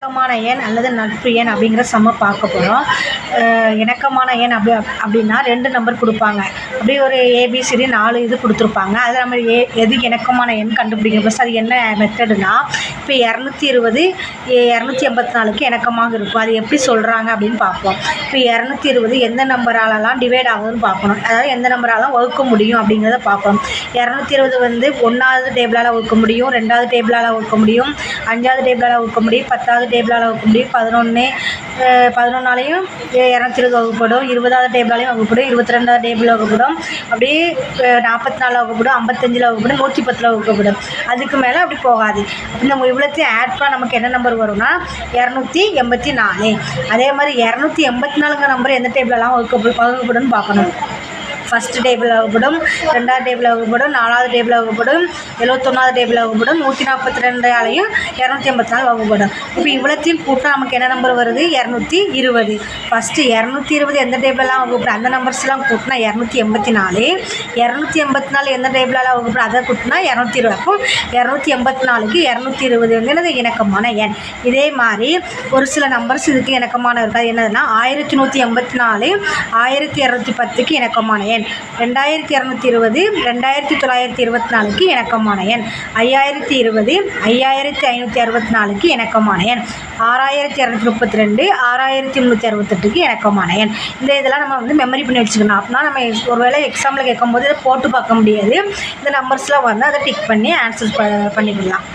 இணக்கமான எண் அல்லது நட்பு எண் அப்படிங்கிற பார்க்க போகிறோம். இணக்கமான எண் அப்படின்னா 2 நம்பர் கொடுப்பாங்க. அப்படியே ஒரு ஏபிசிடி 4 இது கொடுத்துருப்பாங்க. அதில் நம்ம எது இணக்கமான எண் கண்டுபிடிக்கணும். ஃபஸ்ட் அது என்ன மெத்தடுனா, இப்போ 220 284க்கு இணக்கமாக இருக்கும். அது எப்படி சொல்கிறாங்க அப்படின்னு பார்ப்போம். இப்போ 220 எந்த நம்பராலலாம் டிவைட் ஆகுதுன்னு பார்க்கணும். அதாவது எந்த நம்பராலாம் வகுக்க முடியும் அப்படிங்கிறத பார்க்கணும். 220 வந்து 1வது டேபிளால் வகுக்க முடியும், 2வது டேபிளால் வகுக்க முடியும், 5வது டேபிளால் வகுக்க முடியும், 10வது டேபிளால் வகுக்க முடியும், 11ஆலையும் 220 வகுப்படும், 20வது டேபிளாலையும் வகுப்படும், 22வது டேபிள் வகுப்படும், அப்படியே 44 வகுப்படும், 55 வகுப்படும், 110 வகுக்கப்படும். அதுக்கு மேலே அப்படி போகாது. இந்த இவ்வளோத்தையும் ஆட் பண்ணால் நமக்கு என்ன நம்பர் வரும்னா 284. அதே மாதிரி 284ங்கிற நம்பர் எந்த டேபிளெலாம் வகுப்படும்னு பார்க்கணும். ஃபஸ்ட்டு டேபிள் வகுப்படும், 2வது டேபிள் வகுப்படும், 4வது டேபிள் வகுப்படும், 71வது டேபிள் வகுப்படும், 142ஆலையும் 284 வகுப்படும். இப்போ இவ்வளோத்தையும் கூட்டினா நமக்கு என்ன நம்பர் வருது? 220. ஃபஸ்ட்டு 220 எந்த டேபிளெலாம் வகுப்படும் அந்த நம்பர்ஸ்லாம் கூட்டினா 284. 284 எந்த டேபிளால் வகுப்படும் அதை கூட்டினா 220. அப்போ 284க்கு 220 வந்து என்னது இணக்கமான எண். இதே மாதிரி ஒரு சில நம்பர்ஸ் இதுக்கு இணக்கமான இருக்குது. அது என்னதுன்னா 1184 1210க்கு இணக்கமான எண். 2220 2924க்கு இணக்கமான எண். 5020 5564க்கு இணக்கமான எண். 6232 6368க்கு இணக்கமான எண். இதெல்லாம் நம்ம வந்து மெமரி பண்ணி வச்சுக்கணும். அப்படின்னா நம்ம ஒருவேளை எக்ஸாமில் கேட்கும்போது இதை போட்டு பார்க்க முடியாது. இந்த நம்பர்ஸ்லாம் வந்து அதை டிக் பண்ணி ஆன்சர் பண்ணிக்கலாம்.